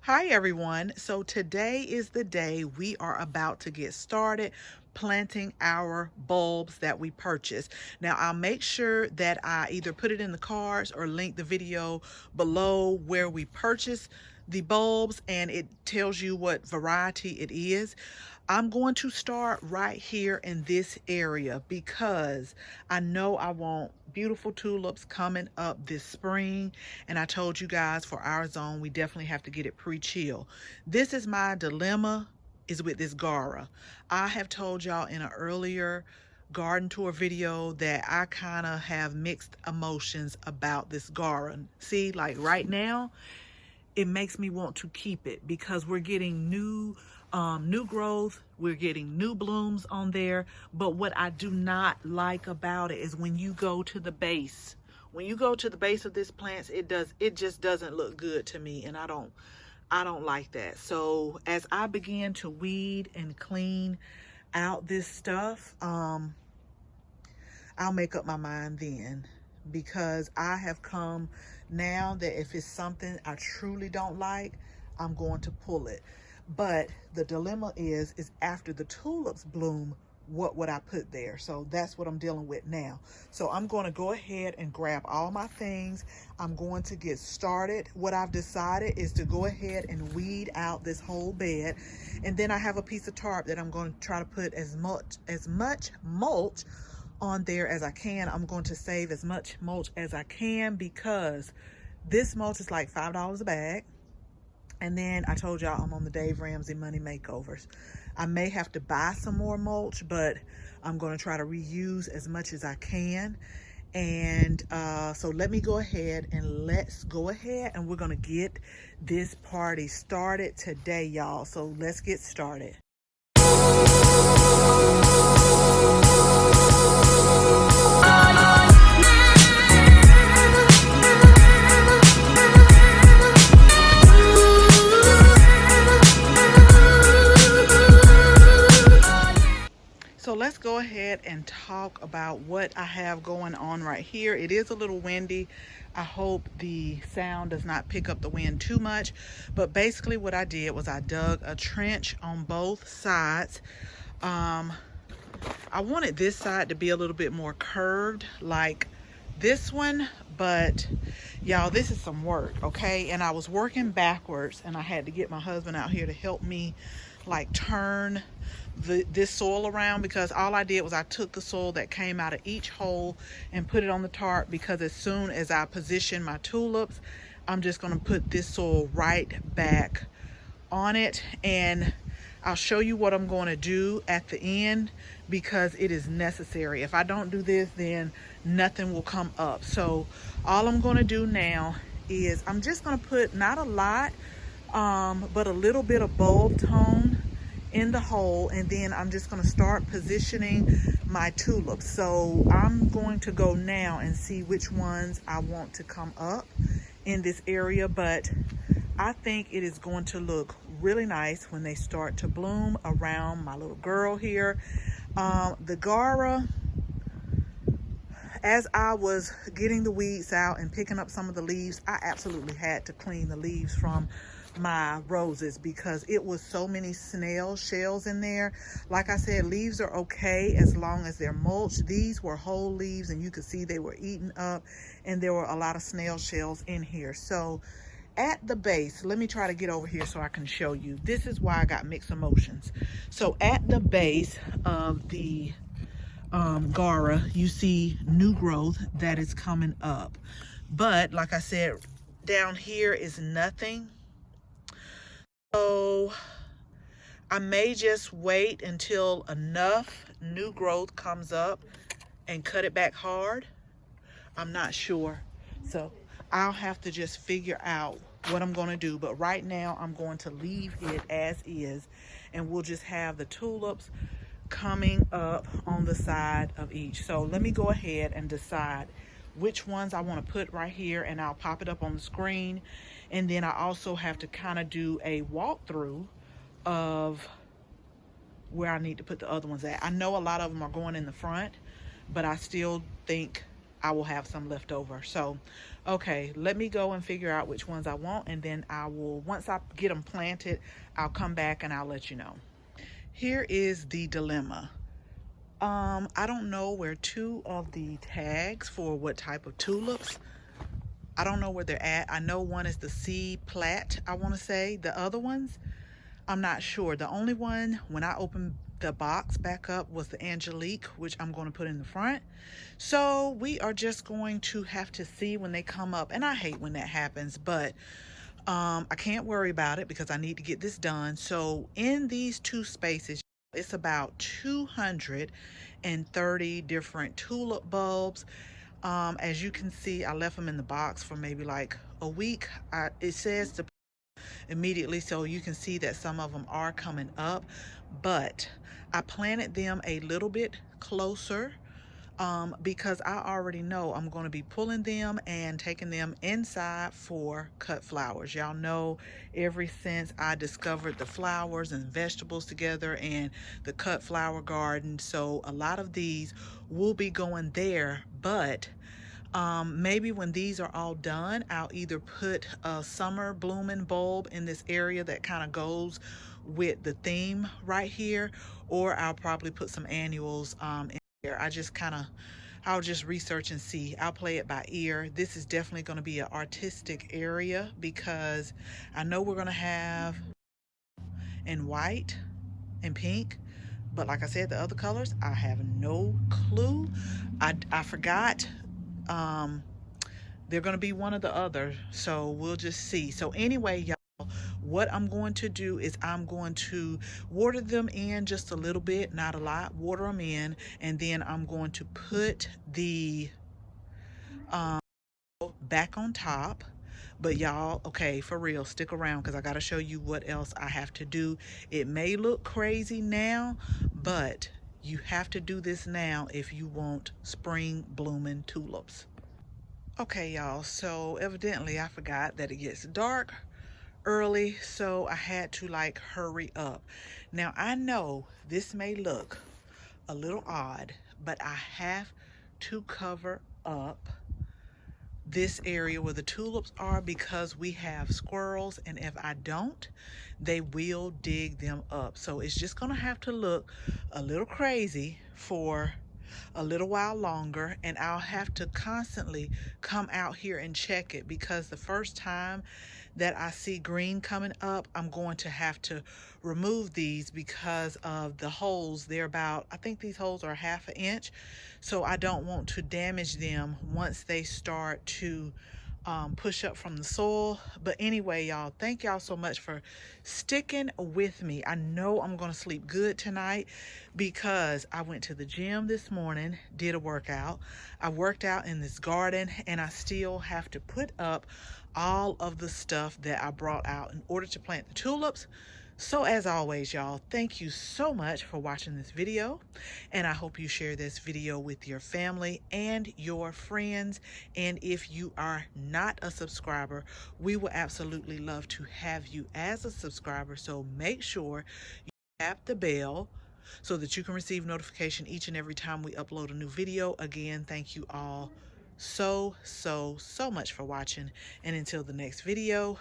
Hi everyone. So today is the day we are about to get started planting our bulbs that we purchased. Now I'll make sure that I either put it in the cards or link the video below where we purchased the bulbs, and it tells you what variety it is. I'm going to start right here in this area because I know I want beautiful tulips coming up this spring. And I told you guys for our zone, we definitely have to get it pre-chill. This is my dilemma is with this Gara. I have told y'all in an earlier garden tour video that I kind of have mixed emotions about this Gara. See, like right now, it makes me want to keep it because we're getting new growth, we're getting new blooms on there. But what I do not like about it is when you go to the base, of this plant, it just doesn't look good to me, and I don't like that. So as I begin to weed and clean out this stuff, I'll make up my mind then, because I have come now that if it's something I truly don't like, I'm going to pull it. But the dilemma is after the tulips bloom, what would I put there? So that's what I'm dealing with now. So I'm going to go ahead and grab all my things. I'm going to get started. What I've decided is to go ahead and weed out this whole bed. And then I have a piece of tarp that I'm going to try to put as much mulch on there as I can. I'm going to save as much mulch as I can because this mulch is like $5 a bag. And then I told y'all I'm on the Dave Ramsey Money Makeovers. I may have to buy some more mulch, but I'm going to try to reuse as much as I can. And so let me go ahead and let's go ahead and we're going to get this party started today, y'all. So let's get started. So let's go ahead and talk about what I have going on right here. It is a little windy. I hope the sound does not pick up the wind too much. But basically what I did was I dug a trench on both sides. I wanted this side to be a little bit more curved like this one, but y'all, this is some work, okay? And I was working backwards, and I had to get my husband out here to help me like turn this soil around, because all I did was I took the soil that came out of each hole and put it on the tarp, because as soon as I position my tulips, I'm just going to put this soil right back on it. And I'll show you what I'm going to do at the end, because it is necessary. If I don't do this, then nothing will come up. So all I'm going to do now is I'm just going to put not a lot, but a little bit of bulb tone in the hole, and then I'm just going to start positioning my tulips. So I'm going to go now and see which ones I want to come up in this area, but I think it is going to look really nice when they start to bloom around my little girl here. The Gara, as I was getting the weeds out and picking up some of the leaves, I absolutely had to clean the leaves from my roses because it was so many snail shells in there. Like I said, leaves are okay as long as they're mulched. These were whole leaves, and you could see they were eaten up, and there were a lot of snail shells in here. So at the base, let me try to get over here so I can show you. This is why I got mixed emotions. So at the base of the Gara, you see new growth that is coming up. But like I said, down here is nothing. So I may just wait until enough new growth comes up and cut it back hard. I'm not sure. So I'll have to just figure out what I'm going to do. But right now I'm going to leave it as is, and we'll just have the tulips coming up on the side of each. So let me go ahead and decide which ones I want to put right here, and I'll pop it up on the screen. And then I also have to kind of do a walkthrough of where I need to put the other ones at. I know a lot of them are going in the front, but I still think I will have some left over. So, okay, let me go and figure out which ones I want, and then I will, once I get them planted, I'll come back and I'll let you know. Here is the dilemma. I don't know where two of the tags for what type of tulips, I don't know where they're at. I know one is the C plat, I want to say. The other ones, I'm not sure. The only one, when I opened the box back up, was the Angelique, which I'm going to put in the front. So we are just going to have to see when they come up. And I hate when that happens, but I can't worry about it because I need to get this done. So in these two spaces, it's about 230 different tulip bulbs. As you can see, I left them in the box for maybe like a week. It says to immediately, so you can see that some of them are coming up, but I planted them a little bit closer because I already know I'm going to be pulling them and taking them inside for cut flowers. Y'all know, ever since I discovered the flowers and vegetables together and the cut flower garden, so a lot of these will be going there. But maybe when these are all done, I'll either put a summer blooming bulb in this area that kind of goes with the theme right here, or I'll probably put some annuals in here. I'll just research and see. I'll play it by ear. This is definitely going to be an artistic area because I know we're going to have in white and pink, but like I said, the other colors, I have no clue. I forgot. They're going to be one or the other, so we'll just see. So anyway, y'all, what I'm going to do is I'm going to water them in just a little bit, not a lot. Water them in, and then I'm going to put the back on top. But y'all, okay, for real, stick around because I got to show you what else I have to do. It may look crazy now, but you have to do this now if you want spring blooming tulips. Okay, y'all, so evidently I forgot that it gets dark early, so I had to like hurry up. Now I know this may look a little odd, but I have to cover up this area where the tulips are because we have squirrels, and if I don't, they will dig them up. So it's just gonna have to look a little crazy for a little while longer, and I'll have to constantly come out here and check it because the first time that I see green coming up, I'm going to have to remove these because of the holes. They're about, I think these holes are 1/2 inch, so I don't want to damage them once they start to push up from the soil. But anyway, y'all, thank y'all so much for sticking with me. I know I'm gonna sleep good tonight because I went to the gym this morning, did a workout. I worked out in this garden, and I still have to put up all of the stuff that I brought out in order to plant the tulips. So as always, y'all, thank you so much for watching this video, and I hope you share this video with your family and your friends. And if you are not a subscriber, we will absolutely love to have you as a subscriber. So make sure you tap the bell so that you can receive notification each and every time we upload a new video. Again, thank you all so much for watching, and until the next video,